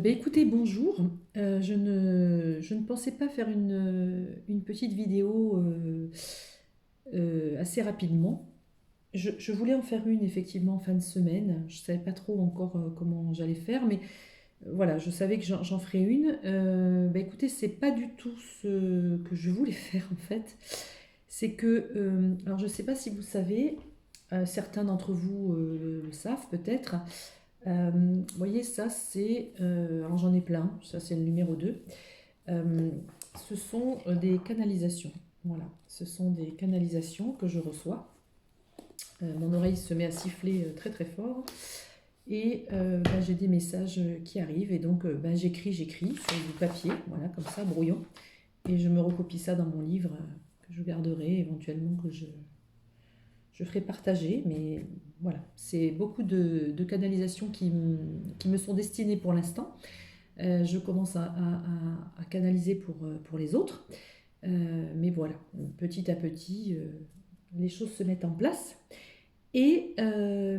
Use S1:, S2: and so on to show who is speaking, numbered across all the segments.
S1: Écoutez, bonjour. Je ne pensais pas faire une petite vidéo assez rapidement. Je voulais en faire une effectivement en fin de semaine. Je ne savais pas trop encore comment j'allais faire, mais voilà, je savais que j'en ferais une. Écoutez, c'est pas du tout ce que je voulais faire en fait. C'est que, alors je ne sais pas si vous savez, certains d'entre vous le savent peut-être. Vous voyez, ça c'est, alors j'en ai plein, ça c'est le numéro 2. Euh, Ce sont des canalisations. Voilà, ce sont des canalisations que je reçois. Mon oreille se met à siffler très très fort et j'ai des messages qui arrivent et donc j'écris sur du papier, voilà, comme ça, brouillon, et je me recopie ça dans mon livre que je garderai éventuellement, je ferai partager, mais voilà, c'est beaucoup de canalisations qui me sont destinées pour l'instant. Je commence à canaliser pour les autres. Mais voilà, petit à petit, les choses se mettent en place. Et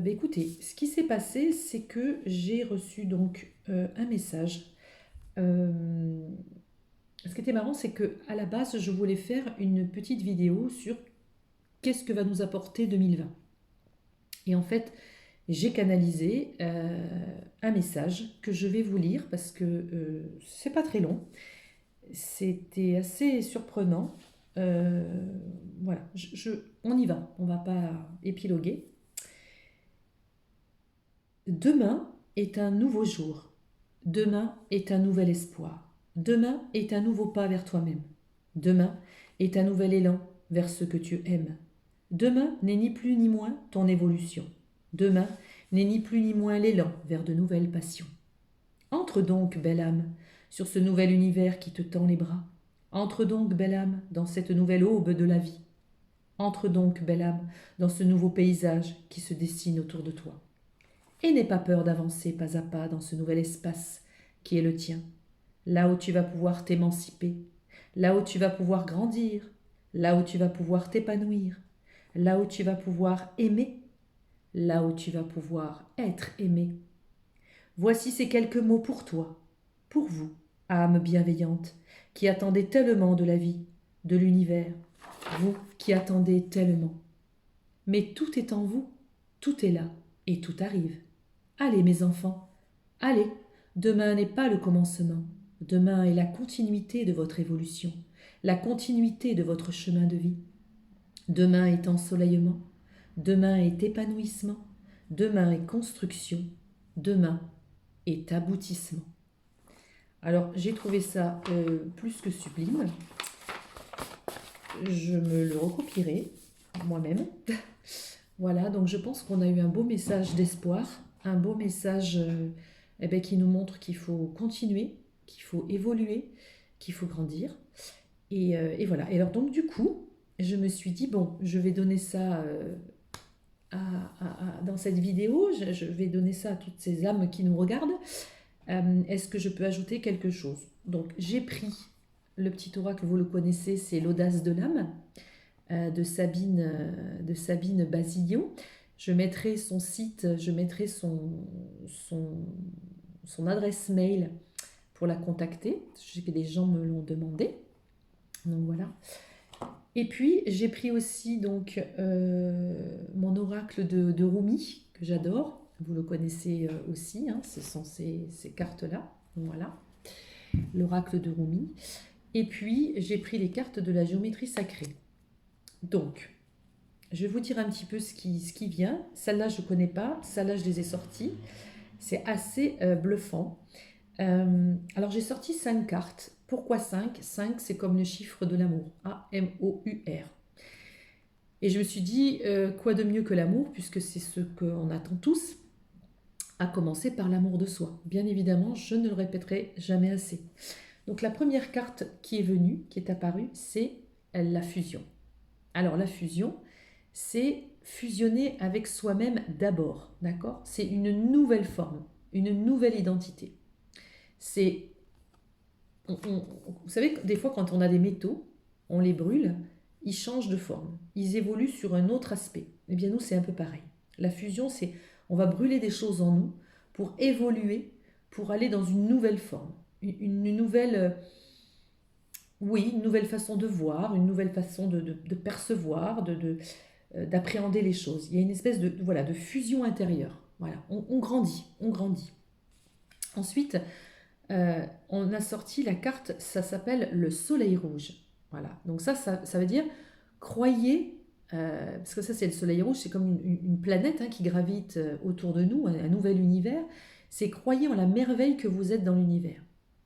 S1: écoutez, ce qui s'est passé, c'est que j'ai reçu donc un message. Euh, Ce qui était marrant, c'est que à la base, je voulais faire une petite vidéo sur qu'est-ce que va nous apporter 2020. Et en fait, j'ai canalisé un message que je vais vous lire parce que c'est pas très long. C'était assez surprenant. Voilà, on y va, on va pas épiloguer. Demain est un nouveau jour. Demain est un nouvel espoir. Demain est un nouveau pas vers toi-même. Demain est un nouvel élan vers ce que tu aimes. Demain n'est ni plus ni moins ton évolution. Demain n'est ni plus ni moins l'élan vers de nouvelles passions. Entre donc, belle âme, sur ce nouvel univers qui te tend les bras. Entre donc, belle âme, dans cette nouvelle aube de la vie. Entre donc, belle âme, dans ce nouveau paysage qui se dessine autour de toi. Et n'aie pas peur d'avancer pas à pas dans ce nouvel espace qui est le tien. Là où tu vas pouvoir t'émanciper, là où tu vas pouvoir grandir, là où tu vas pouvoir t'épanouir, là où tu vas pouvoir aimer, là où tu vas pouvoir être aimé. Voici ces quelques mots pour toi, pour vous, âme bienveillante, qui attendez tellement de la vie, de l'univers, vous qui attendez tellement. Mais tout est en vous, tout est là, et tout arrive. Allez, mes enfants, allez, demain n'est pas le commencement, demain est la continuité de votre évolution, la continuité de votre chemin de vie. Demain est ensoleillement, demain est épanouissement, demain est construction, demain est aboutissement. Alors j'ai trouvé ça plus que sublime. Je me le recopierai moi-même. Voilà, donc je pense qu'on a eu un beau message d'espoir, un beau message qui nous montre qu'il faut continuer, qu'il faut évoluer, qu'il faut grandir. Et voilà. Et alors donc du coup, je me suis dit, bon, je vais donner ça dans cette vidéo, je vais donner ça à toutes ces âmes qui nous regardent. Est-ce que je peux ajouter quelque chose? Donc j'ai pris le petit oracle, vous le connaissez, c'est l'audace de l'âme de Sabine Basilio. Je mettrai son site, je mettrai son, son adresse mail pour la contacter. Je sais que des gens me l'ont demandé. Donc voilà. Et puis j'ai pris aussi donc mon oracle de Rumi que j'adore. Vous le connaissez aussi, hein, ce sont ces cartes-là. Voilà, l'oracle de Rumi. Et puis j'ai pris les cartes de la géométrie sacrée. Donc, je vais vous dire un petit peu ce qui vient. Celle-là, je ne connais pas. Celle-là, je les ai sorties. C'est assez bluffant. Alors, j'ai sorti 5 cartes. Pourquoi 5? 5, c'est comme le chiffre de l'amour. A-M-O-U-R. Et je me suis dit, quoi de mieux que l'amour, puisque c'est ce qu'on attend tous, à commencer par l'amour de soi. Bien évidemment, je ne le répéterai jamais assez. Donc, la première carte qui est venue, qui est apparue, c'est la fusion. Alors, la fusion, c'est fusionner avec soi-même d'abord, d'accord? C'est une nouvelle forme, une nouvelle identité. C'est, vous savez, des fois quand on a des métaux, on les brûle, ils changent de forme, ils évoluent sur un autre aspect. Eh bien nous, c'est un peu pareil. La fusion, c'est, on va brûler des choses en nous pour évoluer, pour aller dans une nouvelle forme, une nouvelle, oui, une nouvelle façon de voir, une nouvelle façon de percevoir, d'appréhender les choses. Il y a une espèce voilà, de fusion intérieure. Voilà, on grandit, on grandit. Ensuite, on a sorti la carte, ça s'appelle le soleil rouge. Voilà, donc ça veut dire croyez, parce que ça c'est le soleil rouge, c'est comme une planète qui gravite autour de nous, un nouvel univers. C'est croyez en la merveille que vous êtes dans l'univers.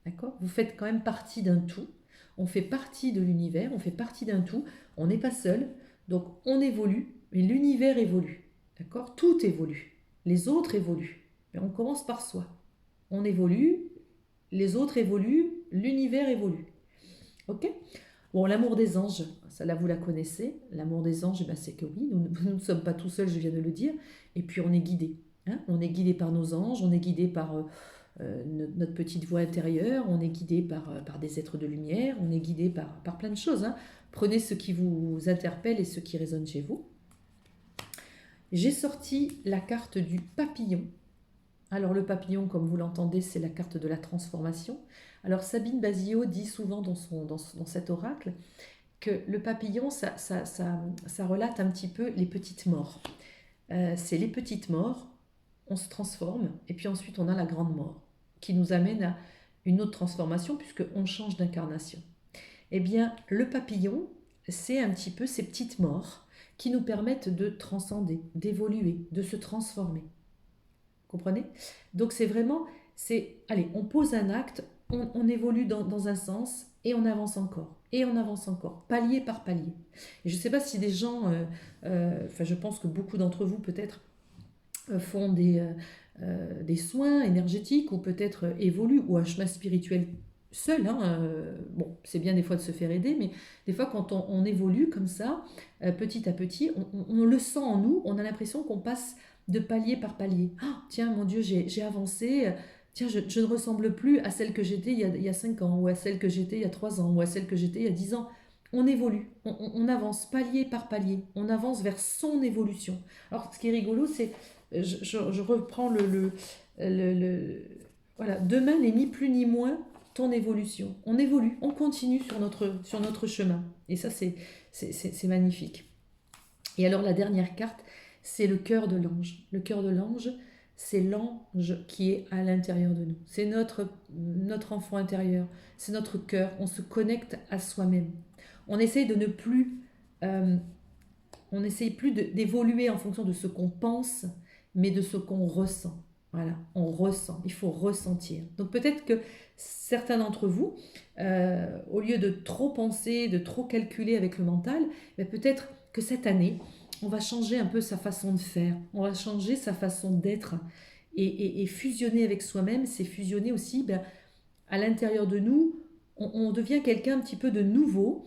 S1: D'accord? Vous faites quand même partie d'un tout. On fait partie de l'univers, on fait partie d'un tout. On n'est pas seul, donc on évolue, mais l'univers évolue. D'accord? Tout évolue. Les autres évoluent. Mais on commence par soi. On évolue, les autres évoluent, l'univers évolue. Ok? Bon, l'amour des anges, ça là vous la connaissez. L'amour des anges, c'est que oui, nous ne sommes pas tout seuls, je viens de le dire. Et puis on est guidé. On est guidé par nos anges, on est guidé par notre petite voix intérieure, on est guidé par des êtres de lumière, on est guidé par plein de choses. Prenez ce qui vous interpelle et ce qui résonne chez vous. J'ai sorti la carte du papillon. Alors le papillon, comme vous l'entendez, c'est la carte de la transformation. Alors Sabine Bazillot dit souvent dans cet oracle que le papillon, ça relate un petit peu les petites morts. C'est les petites morts, on se transforme, et puis ensuite on a la grande mort, qui nous amène à une autre transformation, puisqu'on change d'incarnation. Eh bien, le papillon, c'est un petit peu ces petites morts qui nous permettent de transcender, d'évoluer, de se transformer. Comprenez? Donc c'est vraiment, allez, on pose un acte, on évolue dans un sens et on avance encore. Et on avance encore, palier par palier. Et je ne sais pas si des gens, je pense que beaucoup d'entre vous peut-être font des soins énergétiques ou peut-être évoluent ou un chemin spirituel seul. Bon, c'est bien des fois de se faire aider, mais des fois quand on évolue comme ça, petit à petit, on le sent en nous, on a l'impression qu'on passe de palier par palier. Oh, tiens, mon Dieu, j'ai avancé. Tiens, je ne ressemble plus à celle que j'étais il y a 5 ans, ou à celle que j'étais il y a 3 ans, ou à celle que j'étais il y a 10 ans. On évolue, on avance palier par palier, on avance vers son évolution. Alors, ce qui est rigolo, c'est, je reprends voilà, demain n'est ni plus ni moins ton évolution. On évolue, on continue sur notre chemin. Et ça, c'est magnifique. Et alors, la dernière carte, c'est le cœur de l'ange. Le cœur de l'ange, c'est l'ange qui est à l'intérieur de nous. C'est notre enfant intérieur, c'est notre cœur. On se connecte à soi-même. On essaye de ne plus, on n'essaye plus d'évoluer en fonction de ce qu'on pense, mais de ce qu'on ressent. Voilà, on ressent, il faut ressentir. Donc peut-être que certains d'entre vous, au lieu de trop penser, de trop calculer avec le mental, peut-être que cette année, on va changer un peu sa façon de faire, on va changer sa façon d'être et fusionner avec soi-même, c'est fusionner aussi à l'intérieur de nous, on devient quelqu'un un petit peu de nouveau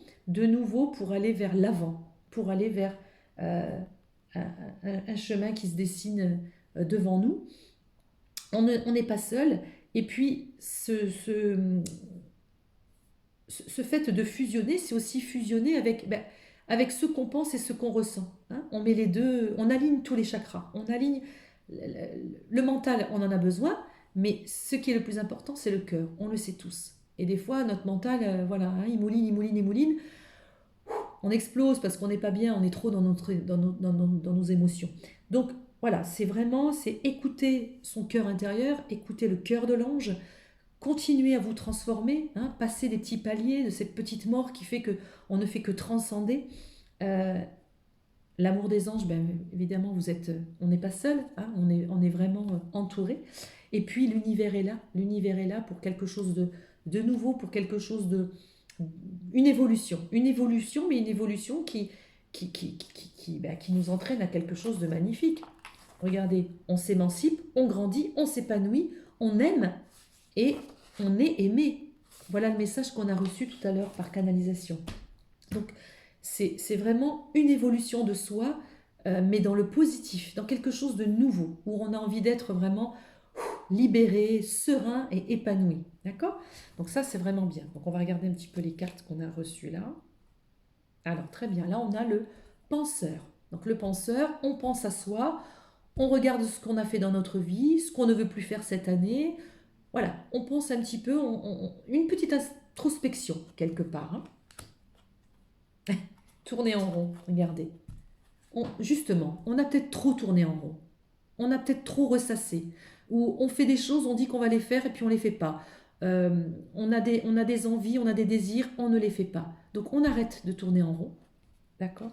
S1: pour aller vers l'avant, pour aller vers un chemin qui se dessine devant nous. On n'est pas seul, et puis ce fait de fusionner, c'est aussi fusionner avec ce qu'on pense et ce qu'on ressent. On met les deux, on aligne tous les chakras. On aligne le mental, on en a besoin, mais ce qui est le plus important, c'est le cœur. On le sait tous. Et des fois, notre mental, voilà, il mouline, il mouline, il mouline. On explose parce qu'on n'est pas bien, on est trop dans nos émotions. Donc voilà, c'est écouter son cœur intérieur, écouter le cœur de l'ange, continuer à vous transformer, passer des petits paliers de cette petite mort qui fait qu'on ne fait que transcender. L'amour des anges, évidemment, on n'est pas seul, on est vraiment entouré. Et puis l'univers est là pour quelque chose de nouveau, pour quelque chose une évolution, mais une évolution qui nous entraîne à quelque chose de magnifique. Regardez, on s'émancipe, on grandit, on s'épanouit, on aime et on est aimé. Voilà le message qu'on a reçu tout à l'heure par canalisation. Donc, c'est vraiment une évolution de soi, mais dans le positif, dans quelque chose de nouveau, où on a envie d'être vraiment libéré, serein et épanoui. D'accord? Donc ça, c'est vraiment bien. Donc on va regarder un petit peu les cartes qu'on a reçues là. Alors, très bien. Là, on a le penseur. Donc le penseur, on pense à soi, on regarde ce qu'on a fait dans notre vie, ce qu'on ne veut plus faire cette année, Voilà, on pense un petit peu, une petite introspection quelque part. Tourner en rond, regardez. Justement, on a peut-être trop tourné en rond. On a peut-être trop ressassé. Ou on fait des choses, on dit qu'on va les faire et puis on ne les fait pas. On a des envies, on a des désirs, on ne les fait pas. Donc on arrête de tourner en rond. D'accord?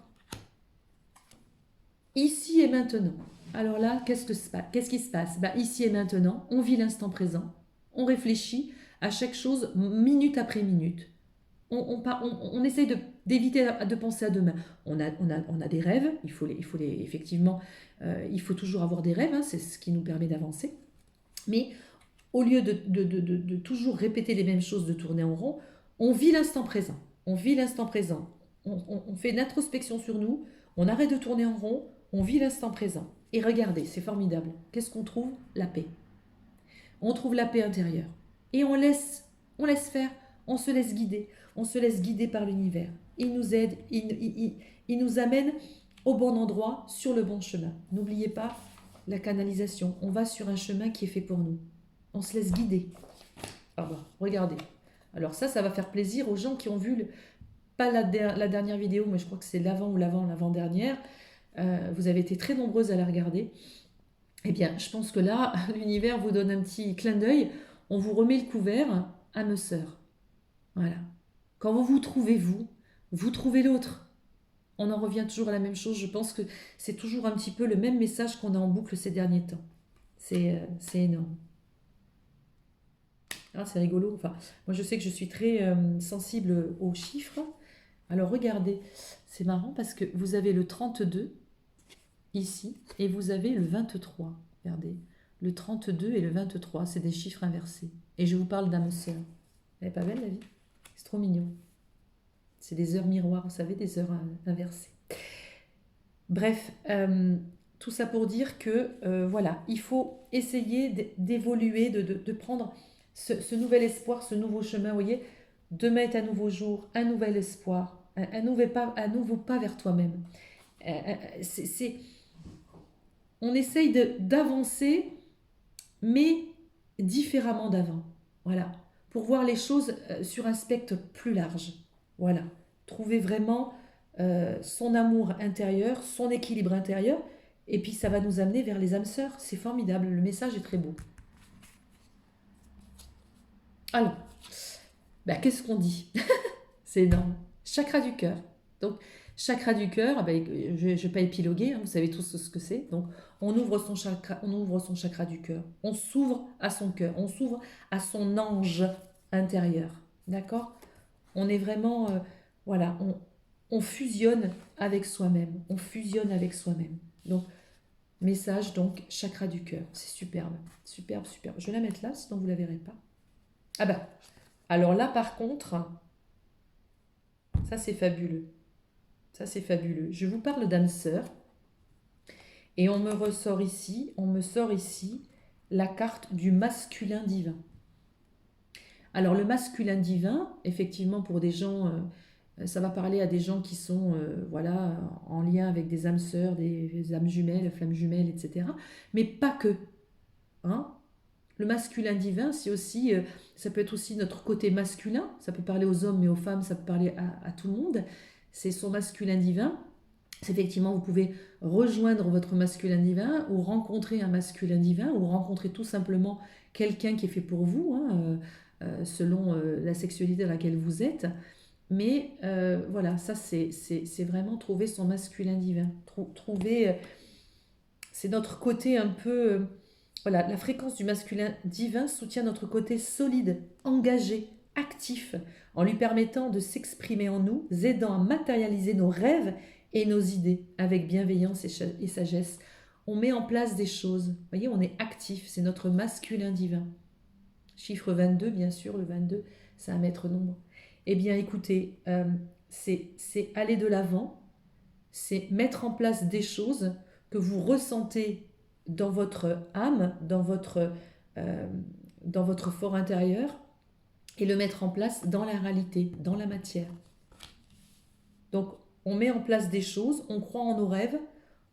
S1: Ici et maintenant. Alors là, qu'est-ce qui se passe? Bah, ici et maintenant, on vit l'instant présent. On réfléchit à chaque chose minute après minute. On essaye d'éviter de penser à demain. On a des rêves, effectivement, il faut toujours avoir des rêves, hein, c'est ce qui nous permet d'avancer. Mais au lieu de toujours répéter les mêmes choses, de tourner en rond, on vit l'instant présent. On vit l'instant présent. On fait une introspection sur nous, on arrête de tourner en rond, on vit l'instant présent. Et regardez, c'est formidable. Qu'est-ce qu'on trouve? La paix. On trouve la paix intérieure. Et on laisse faire, on se laisse guider. On se laisse guider par l'univers. Il nous aide, il nous amène au bon endroit, sur le bon chemin. N'oubliez pas la canalisation. On va sur un chemin qui est fait pour nous. On se laisse guider. Ah bah, regardez. Alors ça va faire plaisir aux gens qui ont vu, pas la dernière vidéo, mais je crois que c'est l'avant-dernière. Vous avez été très nombreuses à la regarder. Eh bien, je pense que là, l'univers vous donne un petit clin d'œil. On vous remet le couvert, âme sœur. Voilà. Quand vous vous trouvez l'autre. On en revient toujours à la même chose. Je pense que c'est toujours un petit peu le même message qu'on a en boucle ces derniers temps. C'est énorme. Ah, c'est rigolo. Enfin, moi, je sais que je suis très sensible aux chiffres. Alors, regardez. C'est marrant parce que vous avez le 32 ici et vous avez le 23. Regardez. Le 32 et le 23, c'est des chiffres inversés. Et je vous parle d'âme sœur. Elle n'est pas belle, la vie? C'est trop mignon. C'est des heures miroirs, vous savez, des heures inversées. Bref, tout ça pour dire que, voilà, il faut essayer d'évoluer, de prendre ce nouvel espoir, ce nouveau chemin, vous voyez. Demain est un nouveau jour, un nouvel espoir, un nouveau pas vers toi-même. On essaye d'avancer, mais différemment d'avant. Voilà. Pour voir les choses sur un spectre plus large. Voilà. Trouver vraiment son amour intérieur, son équilibre intérieur. Et puis ça va nous amener vers les âmes sœurs. C'est formidable. Le message est très beau. Alors, bah, qu'est-ce qu'on dit? C'est énorme. Chakra du cœur. Donc, chakra du cœur, ben, je ne vais pas épiloguer, hein, vous savez tous ce que c'est. Donc, on ouvre son chakra du cœur. On s'ouvre à son cœur. On s'ouvre à son ange intérieur. D'accord? On est vraiment, voilà, on fusionne avec soi-même. On fusionne avec soi-même. Donc, message, donc, chakra du cœur. C'est superbe. Superbe, superbe. Je vais la mettre là, sinon vous ne la verrez pas. Ah bah, alors là, par contre, ça c'est fabuleux. Ça c'est fabuleux. Je vous parle d'âme sœur. Et on me sort ici la carte du masculin divin. Alors le masculin divin, effectivement pour des gens, ça va parler à des gens qui sont voilà, en lien avec des âmes sœurs, des âmes jumelles, flammes jumelles, etc. Mais pas que. Hein. Le masculin divin, c'est aussi, ça peut être aussi notre côté masculin, ça peut parler aux hommes mais aux femmes, ça peut parler à tout le monde. C'est son masculin divin. Effectivement, vous pouvez rejoindre votre masculin divin ou rencontrer un masculin divin ou rencontrer tout simplement quelqu'un qui est fait pour vous, hein, selon la sexualité dans laquelle vous êtes. Mais voilà, ça c'est vraiment trouver son masculin divin. Trouver, c'est notre côté un peu... voilà, la fréquence du masculin divin soutient notre côté solide, engagé, actif, en lui permettant de s'exprimer en nous, aidant à matérialiser nos rêves et nos idées avec bienveillance et sagesse. On met en place des choses. Vous voyez, on est actif, c'est notre masculin divin. Chiffre 22, bien sûr, le 22, c'est un maître nombre. Eh bien, écoutez, c'est aller de l'avant, c'est mettre en place des choses que vous ressentez dans votre âme, dans votre fort intérieur, et le mettre en place dans la réalité, dans la matière. Donc, on met en place des choses, on croit en nos rêves,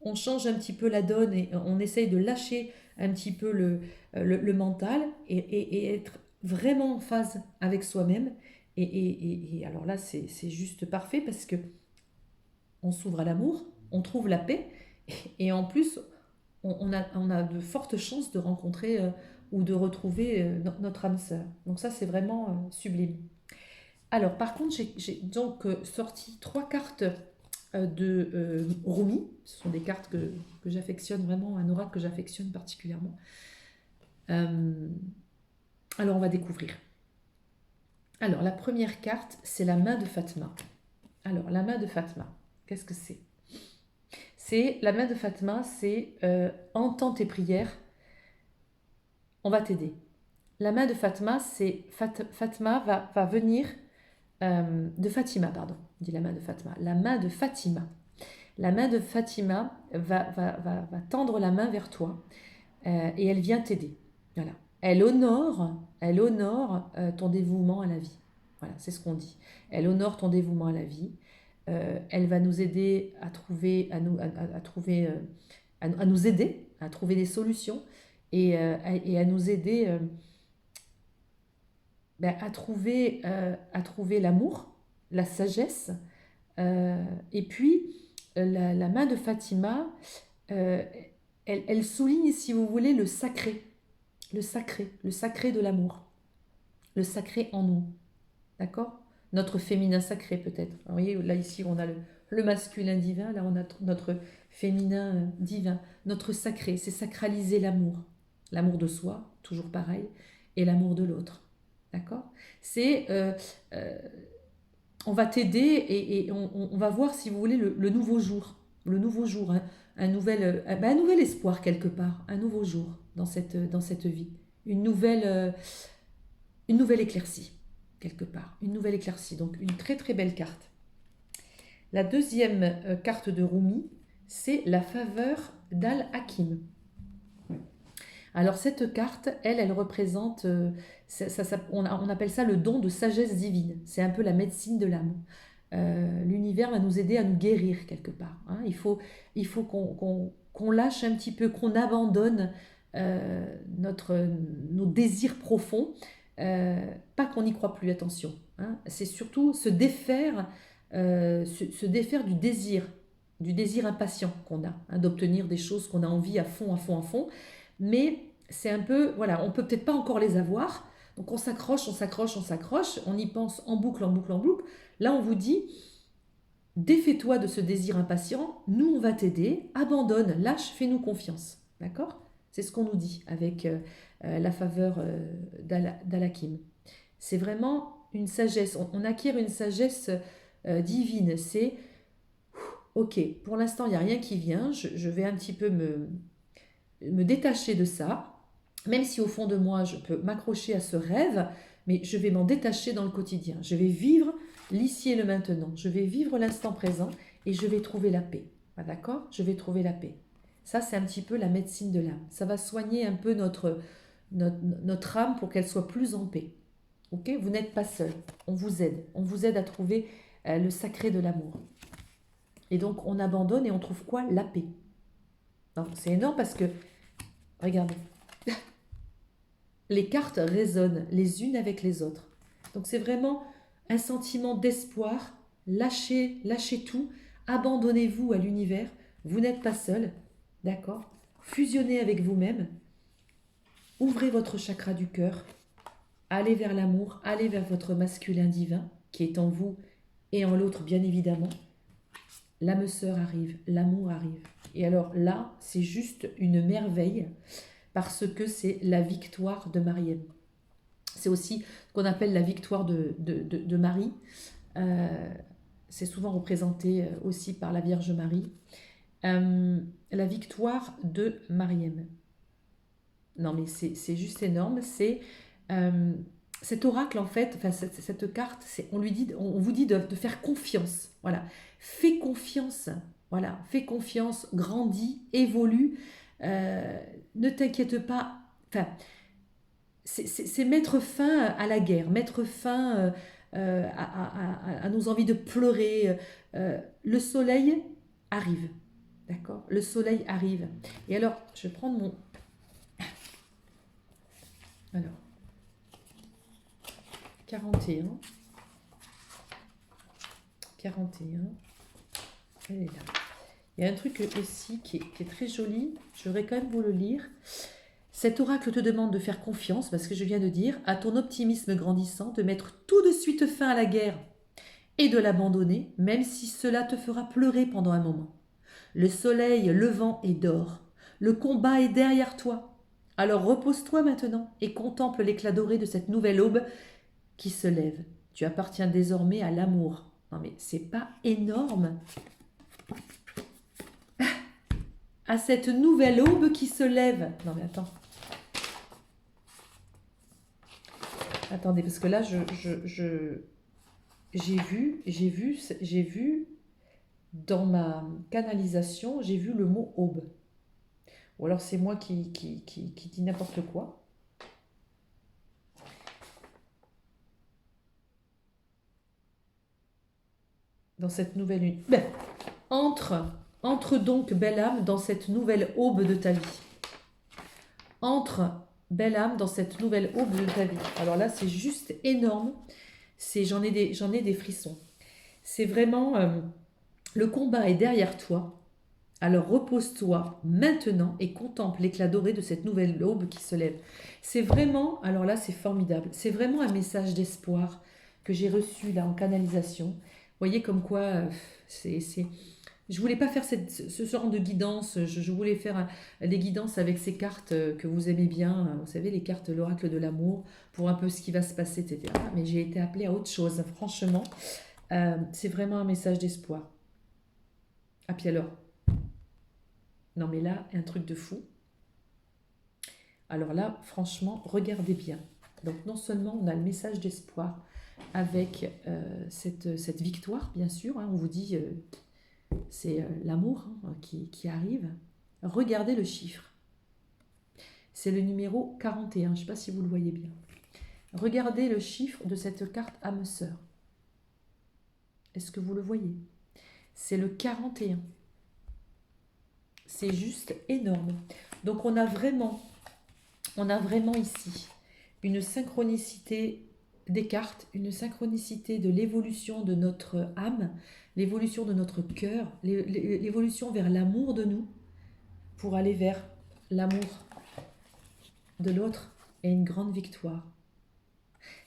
S1: on change un petit peu la donne et on essaye de lâcher un petit peu le mental et être vraiment en phase avec soi-même. Et alors là, c'est juste parfait parce que on s'ouvre à l'amour, on trouve la paix et en plus, on a de fortes chances de rencontrer ou de retrouver notre âme sœur. Donc ça, c'est vraiment sublime. Alors, par contre, j'ai donc sorti trois cartes de Rumi. Ce sont des cartes que j'affectionne vraiment, un oracle que j'affectionne particulièrement. Euh, alors, on va découvrir. Alors, la première carte, c'est la main de Fatma. Alors, la main de Fatma, qu'est-ce que c'est? C'est la main de Fatma, c'est entends tes prières, on va t'aider. La main de Fatma, c'est Fatma va venir de Fatima, pardon, on dit la main de Fatma. La main de Fatima. La main de Fatima va tendre la main vers toi et elle vient t'aider. Voilà. Elle honore ton dévouement à la vie. Voilà, c'est ce qu'on dit. Elle honore ton dévouement à la vie. Elle va nous aider à trouver, à trouver, à nous aider à trouver des solutions et à nous aider à trouver l'amour, la sagesse. Et puis, la main de Fatima, euh, elle souligne, si vous voulez, le sacré de l'amour, le sacré en nous, d'accord? Notre féminin sacré peut-être. Vous voyez, là ici on a le masculin divin, là on a notre féminin divin. Notre sacré, c'est sacraliser l'amour. L'amour de soi, toujours pareil, et l'amour de l'autre. D'accord? C'est euh, on va t'aider et on va voir, si vous voulez, le nouveau jour. Le nouveau jour, hein, un nouvel espoir quelque part, un nouveau jour dans cette vie. Une nouvelle, euh, une nouvelle éclaircie, quelque part. Une nouvelle éclaircie, donc une très très belle carte. La deuxième carte de Rumi, c'est la faveur d'Al-Hakim. Alors cette carte, elle représente, on appelle ça le don de sagesse divine. C'est un peu la médecine de l'âme. L'univers va nous aider à nous guérir quelque part, hein. Il faut qu'on lâche un petit peu, qu'on abandonne nos désirs profonds. Pas qu'on n'y croit plus, attention, hein. C'est surtout se défaire du désir impatient qu'on a, hein, d'obtenir des choses qu'on a envie à fond, à fond, à fond. Mais c'est un peu, voilà, on peut peut-être pas encore les avoir, donc on s'accroche, on s'accroche, on s'accroche, on y pense en boucle, en boucle, en boucle. Là, on vous dit, défais-toi de ce désir impatient, nous, on va t'aider, abandonne, lâche, fais-nous confiance. D'accord? C'est ce qu'on nous dit avec la faveur d'Al-Hakim. C'est vraiment une sagesse, on acquiert une sagesse divine. C'est, ok, pour l'instant, il n'y a rien qui vient, je vais un petit peu me détacher de ça, même si au fond de moi, je peux m'accrocher à ce rêve, mais je vais m'en détacher dans le quotidien. Je vais vivre l'ici et le maintenant. Je vais vivre l'instant présent et je vais trouver la paix. Ah, d'accord? Je vais trouver la paix. Ça, c'est un petit peu la médecine de l'âme. Ça va soigner un peu notre âme pour qu'elle soit plus en paix. Ok? Vous n'êtes pas seul. On vous aide. On vous aide à trouver le sacré de l'amour. Et donc, on abandonne et on trouve quoi? La paix. C'est énorme parce que, regardez, les cartes résonnent les unes avec les autres. Donc c'est vraiment un sentiment d'espoir. Lâchez tout, abandonnez-vous à l'univers. Vous n'êtes pas seul, d'accord? Fusionnez avec vous-même, ouvrez votre chakra du cœur, allez vers l'amour, allez vers votre masculin divin qui est en vous et en l'autre bien évidemment. L'âme sœur arrive, l'amour arrive. Et alors là, c'est juste une merveille parce que c'est la victoire de Mariem. C'est aussi ce qu'on appelle la victoire de Marie. C'est souvent représenté aussi par la Vierge Marie. La victoire de Mariem. Non mais c'est juste énorme. C'est cet oracle en fait, enfin cette carte, on vous dit de faire confiance. Voilà, fais confiance. Voilà, fais confiance, grandis, évolue. Ne t'inquiète pas. Enfin, c'est mettre fin à la guerre, mettre fin à nos envies de pleurer. Le soleil arrive, d'accord? Le soleil arrive. Et alors, je vais prendre Alors, 41. 41. Elle est là. Il y a un truc aussi qui est très joli. Je voudrais quand même vous le lire. Cet oracle te demande de faire confiance, parce que je viens de dire, à ton optimisme grandissant, de mettre tout de suite fin à la guerre et de l'abandonner, même si cela te fera pleurer pendant un moment. Le soleil levant est d'or. Le combat est derrière toi. Alors repose-toi maintenant et contemple l'éclat doré de cette nouvelle aube qui se lève. Tu appartiens désormais à l'amour. Non mais c'est pas énorme? À cette nouvelle aube qui se lève. Non mais attends. Attendez, parce que là, j'ai vu dans ma canalisation, j'ai vu le mot aube. Ou alors c'est moi qui dis n'importe quoi. Dans cette nouvelle lune. Ben, entre donc, belle âme, dans cette nouvelle aube de ta vie. Entre, belle âme, dans cette nouvelle aube de ta vie. Alors là, c'est juste énorme. J'en ai des frissons. C'est vraiment, le combat est derrière toi. Alors repose-toi maintenant et contemple l'éclat doré de cette nouvelle aube qui se lève. C'est vraiment, alors là c'est formidable, c'est vraiment un message d'espoir que j'ai reçu là en canalisation. Vous voyez comme quoi, je voulais pas faire ce genre de guidance, je voulais faire des guidances avec ces cartes que vous aimez bien, vous savez les cartes l'oracle de l'amour, pour un peu ce qui va se passer, etc. Mais j'ai été appelée à autre chose, franchement. C'est vraiment un message d'espoir. Ah puis alors, non mais là, un truc de fou. Alors là, franchement, regardez bien. Donc non seulement on a le message d'espoir avec cette victoire, bien sûr, hein, on vous dit, c'est l'amour qui arrive. Regardez le chiffre. C'est le numéro 41, je ne sais pas si vous le voyez bien. Regardez le chiffre de cette carte âme sœur. Est-ce que vous le voyez? C'est le 41. C'est juste énorme. Donc on a vraiment ici une synchronicité des cartes, une synchronicité de l'évolution de notre âme, l'évolution de notre cœur, l'évolution vers l'amour de nous pour aller vers l'amour de l'autre et une grande victoire.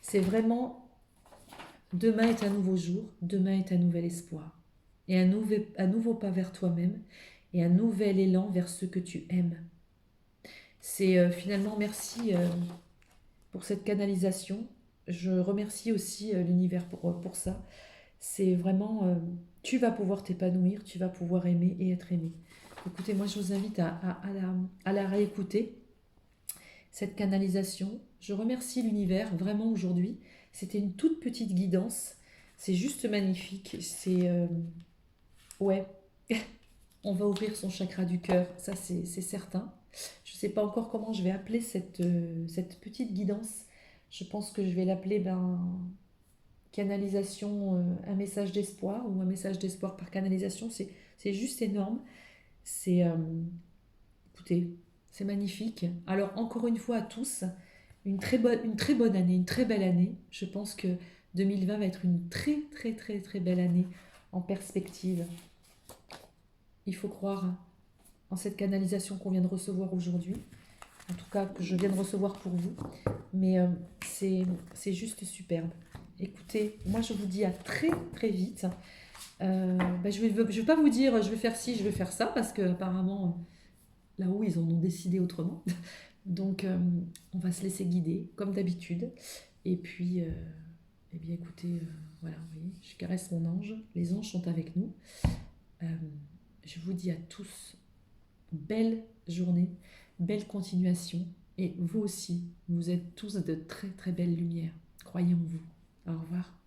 S1: C'est vraiment, demain est un nouveau jour, demain est un nouvel espoir et un nouveau pas vers toi-même et un nouvel élan vers ce que tu aimes. C'est finalement merci pour cette canalisation. Je remercie aussi l'univers pour ça. C'est vraiment, tu vas pouvoir t'épanouir, tu vas pouvoir aimer et être aimé. Écoutez, moi je vous invite à la réécouter, cette canalisation. Je remercie l'univers vraiment aujourd'hui. C'était une toute petite guidance. C'est juste magnifique. Ouais, on va ouvrir son chakra du cœur, ça c'est certain. Je ne sais pas encore comment je vais appeler cette petite guidance. Je pense que je vais l'appeler canalisation, un message d'espoir ou un message d'espoir par canalisation. C'est juste énorme. C'est, écoutez, c'est magnifique. Alors encore une fois à tous, une très bonne année, une très belle année. Je pense que 2020 va être une très très très très belle année en perspective. Il faut croire en cette canalisation qu'on vient de recevoir aujourd'hui, en tout cas que je viens de recevoir pour vous, mais c'est juste superbe. Écoutez, moi je vous dis à très très vite. Je vais pas vous dire je vais faire ci, je vais faire ça, parce que apparemment là-haut ils en ont décidé autrement. Donc on va se laisser guider comme d'habitude. Et puis, eh bien écoutez, voilà, vous voyez, je caresse mon ange, les anges sont avec nous. Je vous dis à tous, belle journée, belle continuation. Et vous aussi, vous êtes tous de très très belles lumières. Croyez en vous. Au revoir.